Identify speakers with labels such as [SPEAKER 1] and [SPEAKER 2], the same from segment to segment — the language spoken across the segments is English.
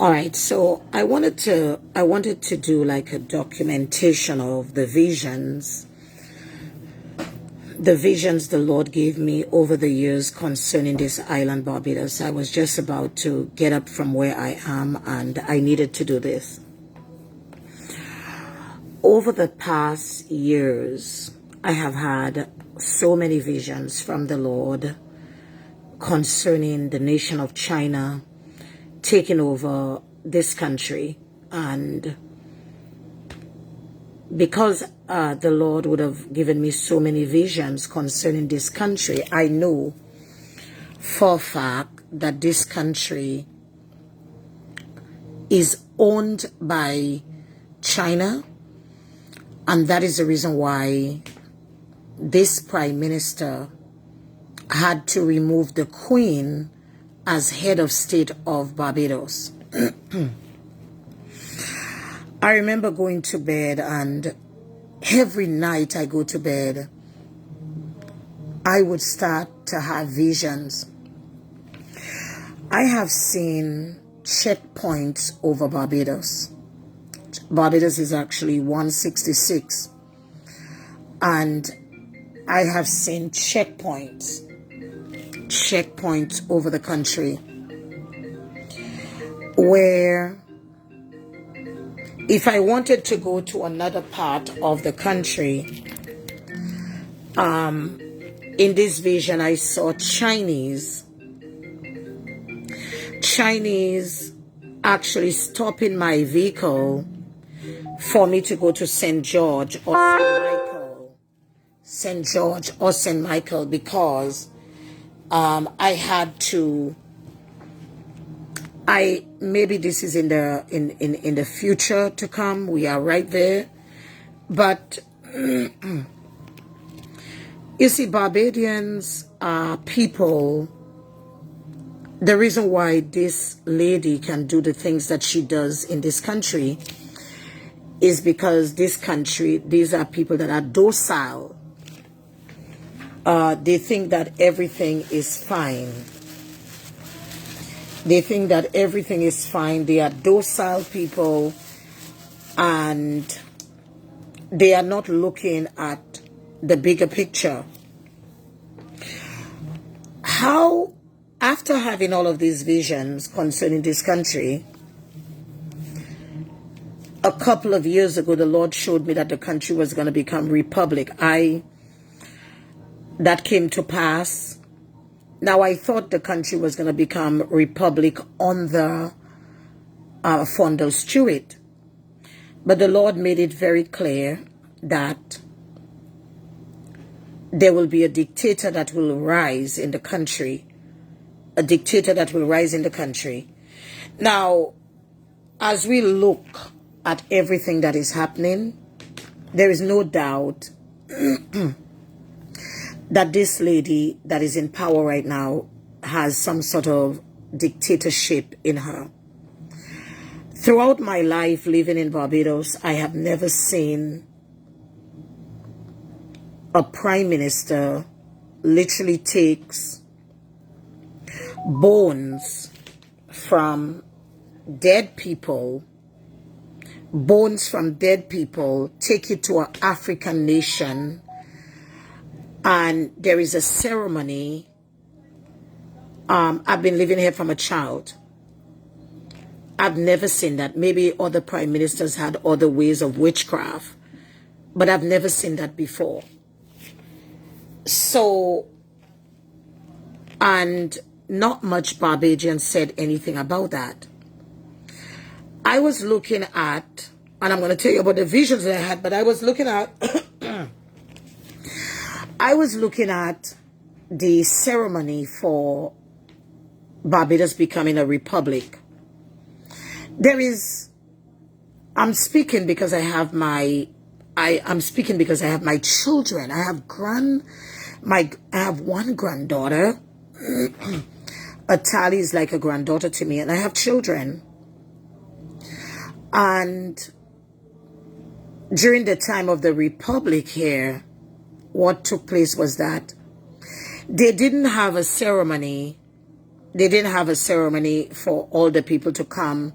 [SPEAKER 1] All right, so I wanted to do like a documentation of the visions the Lord gave me over the years concerning this island, Barbados. I was just about to get up from where I am, and I needed to do this. Over the past years, I have had so many visions from the Lord concerning the nation of China taking over this country. And because the Lord would have given me so many visions concerning this country, I know for a fact that this country is owned by China, and that is the reason why this prime minister had to remove the Queen as head of state of Barbados. I remember going to bed, and every night I go to bed, I would start to have visions. I have seen checkpoints over Barbados. Barbados is actually 166. And I have seen checkpoints over the country where if I wanted to go to another part of the country, in this vision I saw Chinese actually stopping my vehicle for me to go to St. George or St. Michael, because I had to. Maybe this is in the future to come. We are right there, but you see, Barbadians are people. The reason why this lady can do the things that she does in this country is because this country, these are people that are docile. They think that everything is fine. They think that everything is fine. They are docile people, and they are not looking at the bigger picture. How, after having all of these visions concerning this country, a couple of years ago, the Lord showed me that the country was going to become republic. That came to pass. Now, I thought the country was going to become republic on the Fondle Stewart. But the Lord made it very clear that there will be a dictator that will rise in the country. A dictator that will rise in the country. Now, as we look at everything that is happening, there is no doubt that this lady that is in power right now has some sort of dictatorship in her. Throughout my life living in Barbados, I have never seen a prime minister literally takes bones from dead people, take it to an African nation, and there is a ceremony. I've been living here from a child. I've never seen that. Maybe other prime ministers had other ways of witchcraft, but I've never seen that before. So, and not much Barbadians said anything about that. I was looking at, and I'm going to tell you about the visions that I had, but I was looking at the ceremony for Barbados becoming a republic. I'm speaking because I have my children. I have one granddaughter. Atali is like a granddaughter to me, and I have children. And during the time of the republic here, what took place was that they didn't have a ceremony They didn't have a ceremony for all the people to come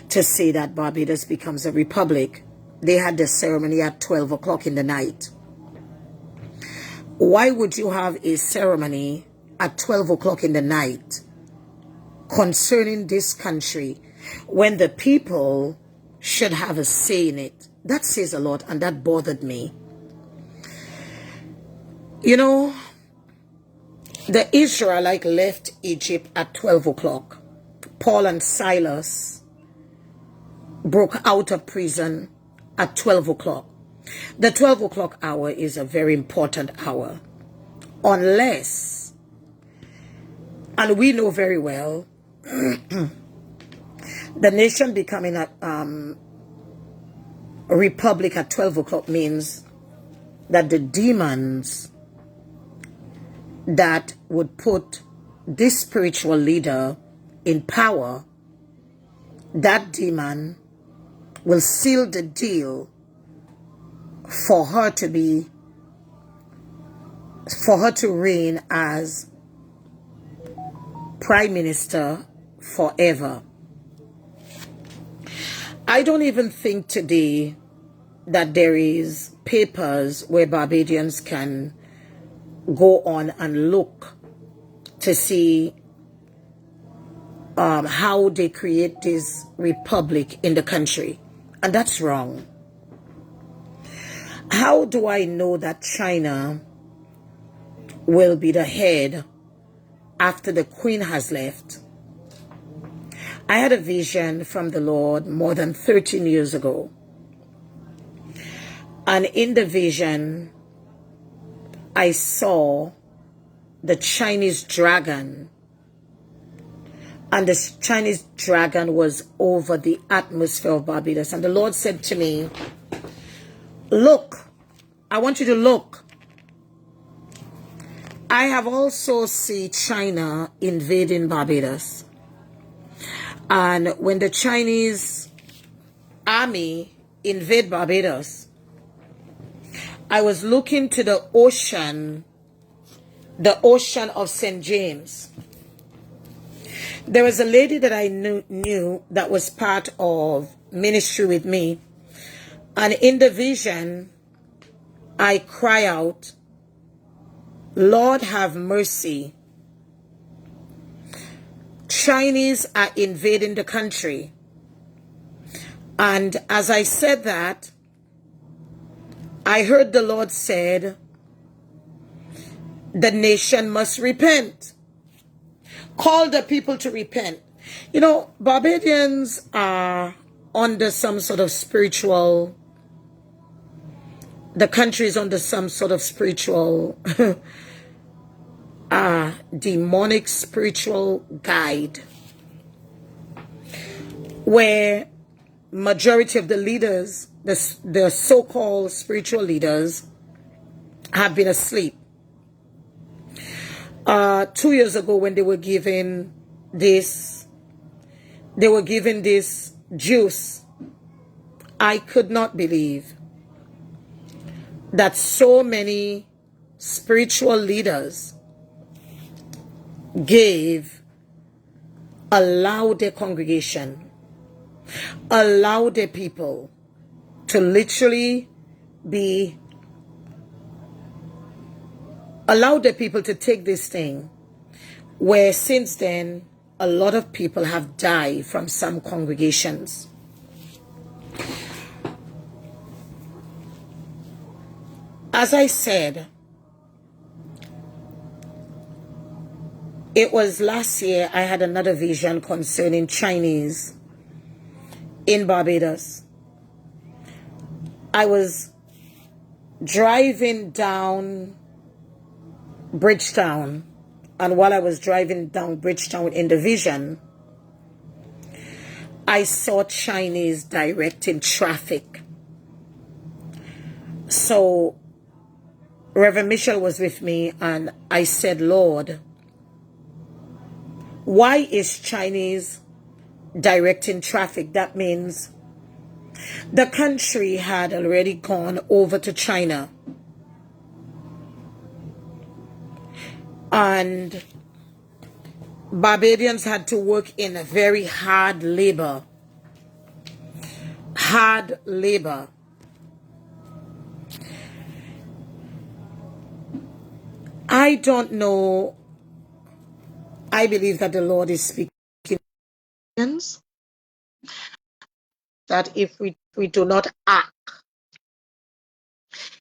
[SPEAKER 1] to say that Barbados becomes a republic. They had the ceremony at 12 o'clock in the night. Why would you have a ceremony at 12 o'clock in the night concerning this country when the people should have a say in it? That says a lot, and that bothered me. You know, the Israelites left Egypt at 12 o'clock. Paul and Silas broke out of prison at 12 o'clock. The 12 o'clock hour is a very important hour. Unless, and we know very well, the nation becoming a republic at 12 o'clock means that the demons that would put this spiritual leader in power, that demon will seal the deal for her to reign as prime minister forever. I don't even think today that there is papers where Barbadians can go on and look to see how they create this republic in the country. And that's wrong. How do I know that China will be the head after the Queen has left? I had a vision from the Lord more than 13 years ago. And in the vision, I saw the Chinese dragon. And the Chinese dragon was over the atmosphere of Barbados. And the Lord said to me, look, I want you to look. I have also seen China invading Barbados. And when the Chinese army invade Barbados, I was looking to the ocean of St. James. There was a lady that I knew that was part of ministry with me. And in the vision, I cry out, Lord, have mercy. Chinese are invading the country. And as I said that, I heard the Lord said, the nation must repent. Call the people to repent. You know, Barbadians are under some sort of spiritual, the country is under some sort of spiritual, demonic spiritual guide, where majority of the leaders, the so-called spiritual leaders, have been asleep. 2 years ago, when they were given this juice, I could not believe that so many spiritual leaders allowed their congregation, allowed their people to literally allowed the people to take this thing, where since then a lot of people have died from some congregations. As I said, it was last year I had another vision concerning Chinese in Barbados. I was driving down Bridgetown, and while I was driving down Bridgetown in the vision, I saw Chinese directing traffic. So Reverend Michelle was with me, and I said, Lord, why is Chinese directing traffic? That means the country had already gone over to China. And Barbadians had to work in a very hard labor. Hard labor. I don't know. I believe that the Lord is speaking that if we do not act,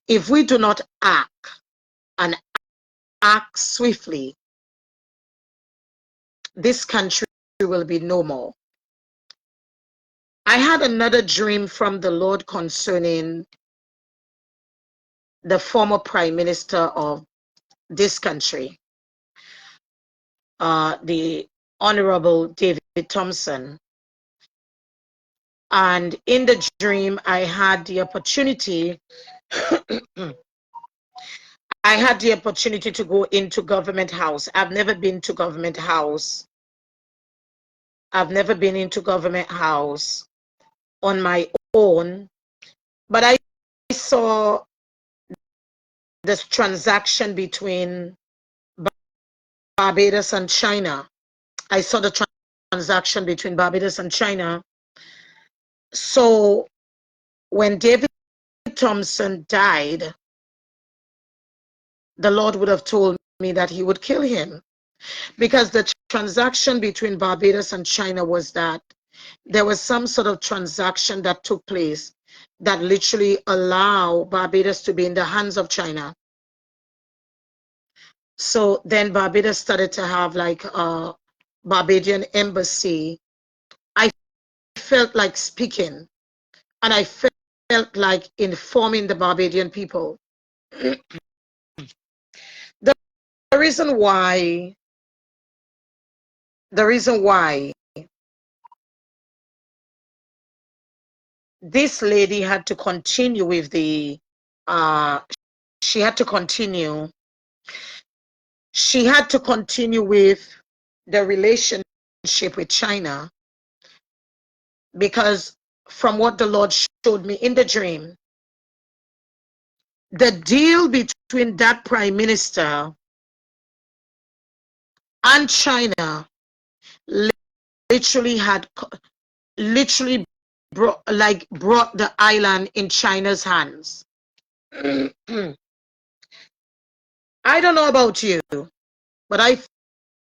[SPEAKER 1] if we do not act and act swiftly, this country will be no more. I had another dream from the Lord concerning the former prime minister of this country, the Honorable David Thompson. And in the dream, I had the opportunity to go into government house. I've never been to government house. I've never been into government house on my own, but I saw this transaction between Barbados and China. I saw the transaction between Barbados and China. So when David Thompson died, the Lord would have told me that he would kill him, because the transaction between Barbados and China was that there was some sort of transaction that took place that literally allowed Barbados to be in the hands of China. So then Barbados started to have like a Barbadian embassy. I felt like speaking, and I felt like informing the Barbadian people. The reason why this lady had to continue with the she had to continue with the relationship with China, because from what the Lord showed me in the dream, the deal between that prime minister and China literally brought the island in China's hands. I don't know about you, but I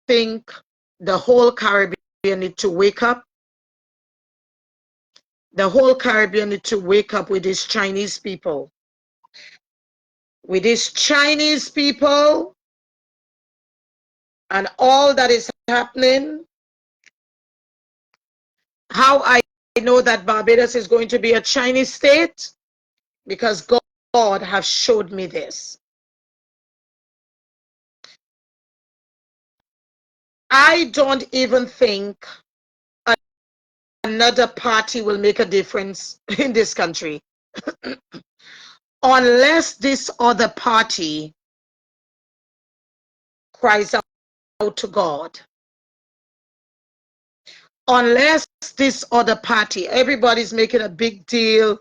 [SPEAKER 1] think the whole Caribbean need to wake up. The whole Caribbean need to wake up with these Chinese people. With these Chinese people and all that is happening. How I know that Barbados is going to be a Chinese state? Because God has showed me this. I don't even think another party will make a difference in this country unless this other party cries out to God. Unless this other party, everybody's making a big deal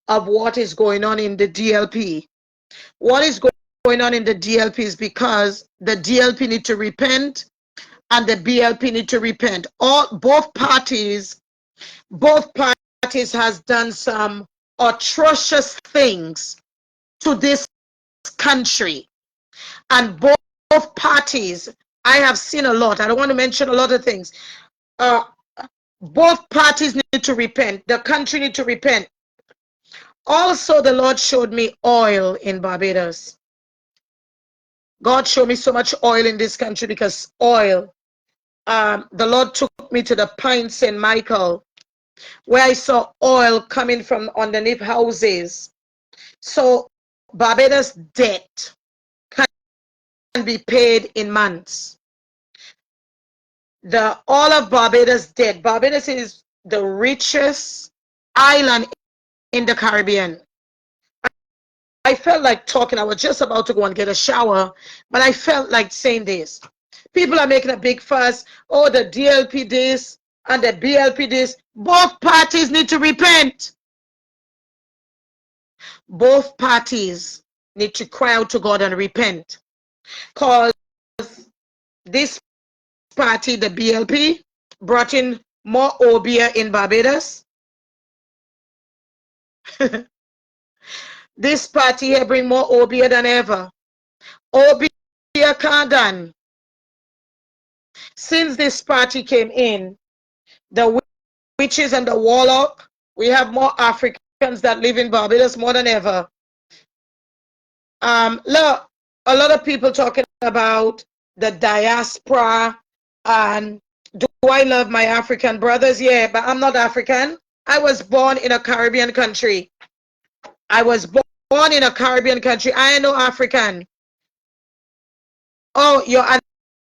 [SPEAKER 1] of what is going on in the DLP. What is going on in the DLP is because the DLP need to repent and the BLP need to repent. Both parties has done some atrocious things to this country, and both parties, I have seen a lot. I don't want to mention a lot of things. Both parties need to repent. The country need to repent. Also, the Lord showed me oil in Barbados. God showed me so much oil in this country because oil. The Lord took me to the Pine St. Michael, where I saw oil coming from underneath houses. So Barbados debt can be paid in months. All of Barbados debt. Barbados is the richest island in the Caribbean. I felt like talking. I was just about to go and get a shower, but I felt like saying this. People are making a big fuss. Oh, the DLP this and the BLP this. Both parties need to repent. Both parties need to cry out to God and repent. Because this party, the BLP, brought in more obeah in Barbados. This party here bring more obeah than ever. Obeah can't done. Since this party came in, the witches and the warlock, we have more Africans that live in Barbados more than ever. Look, a lot of people talking about the diaspora and do I love my African brothers? Yeah, but I'm not African. I was born in a Caribbean country. I was born in a Caribbean country. I ain't no African. Oh, your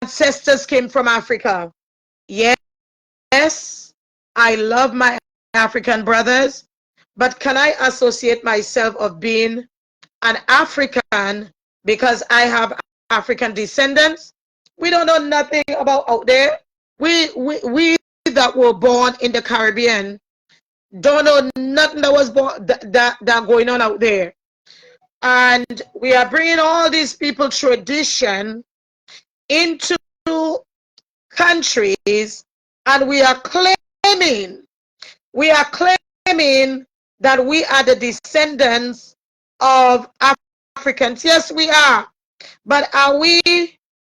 [SPEAKER 1] ancestors came from Africa. Yes, I love my African brothers, but can I associate myself of being an African because I have African descendants? We don't know nothing about out there. We that were born in the Caribbean don't know nothing that was born that going on out there. And we are bringing all these people tradition into countries, and we are claiming that we are the descendants of Africans. Yes, we are. But are we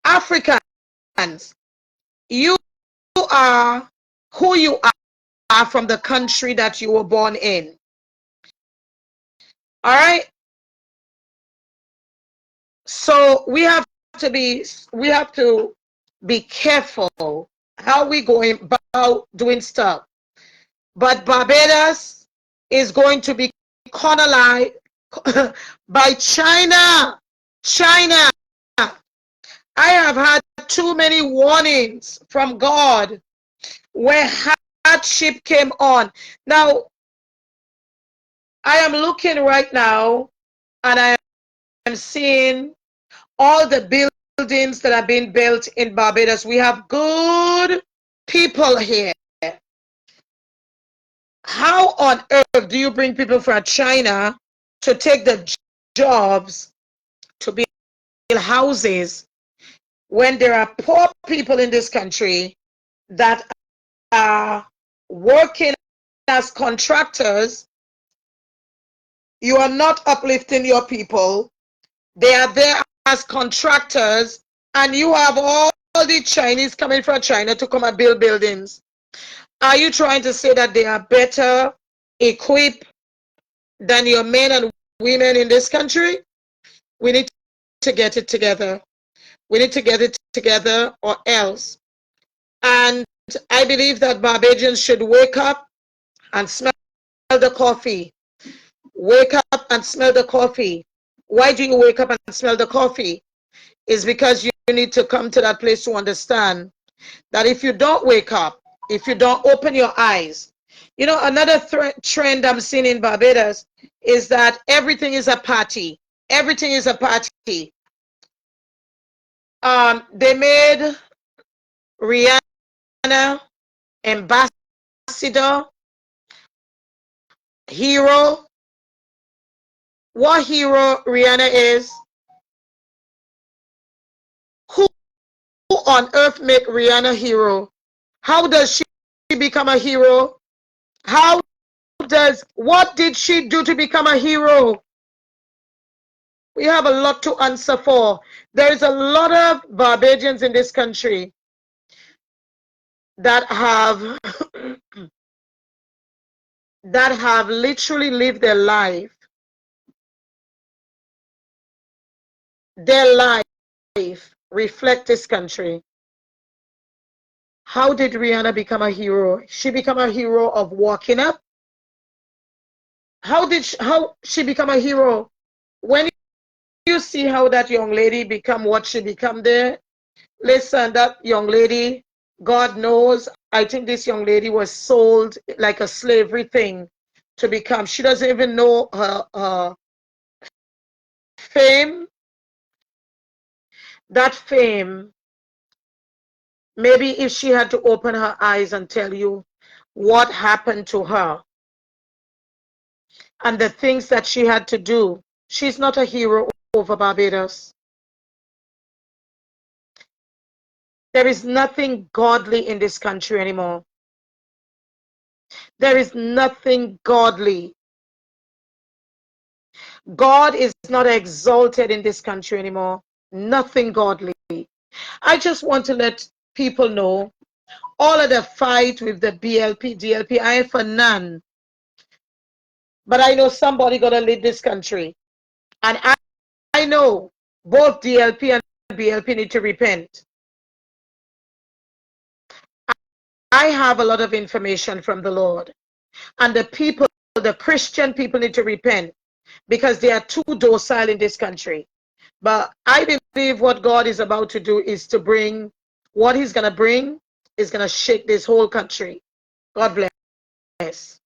[SPEAKER 1] Africans? You are who you are from the country that you were born in. All right? So we have to be careful how we going about doing stuff. But Barbados is going to be colonized by China. China. I have had too many warnings from God where hardship came on. Now, I am looking right now and I am seeing all the buildings that have been built in Barbados. We have good people here. How on earth do you bring people from China to take the jobs to build houses when there are poor people in this country that are working as contractors? You are not uplifting your people. They are there as contractors, and you have all the Chinese coming from China to come and build buildings. Are you trying to say that they are better equipped than your men and women in this country? We need to get it together. We need to get it together or else. And I believe that Barbadians should wake up and smell the coffee. Wake up and smell the coffee. Why do you wake up and smell the coffee? It's because you need to come to that place to understand that if you don't wake up, if you don't open your eyes, you know, another trend I'm seeing in Barbados is that everything is a party. Everything is a party. They made Rihanna ambassador, hero. What hero Rihanna is? Who on earth make Rihanna hero? How does she become a hero? What did she do to become a hero? We have a lot to answer for. There's a lot of Barbadians in this country that have literally lived their life. Their life reflect this country. How did Rihanna become a hero? She become a hero of walking up. How she become a hero? When you see how that young lady become what she become there, listen, that young lady, God knows, I think this young lady was sold like a slavery thing to become. She doesn't even know her fame. That fame, maybe if she had to open her eyes and tell you what happened to her and the things that she had to do, she's not a hero over Barbados. There is nothing godly in this country anymore. There is nothing godly. God is not exalted in this country anymore. Nothing godly. I just want to let people know all of the fight with the BLP, DLP, I ain't for none. But I know somebody gonna lead this country. And I know both DLP and BLP need to repent. I have a lot of information from the Lord. And the people, the Christian people need to repent because they are too docile in this country. But I believe what God is about to do is to bring, what he's going to bring is going to shake this whole country. God bless.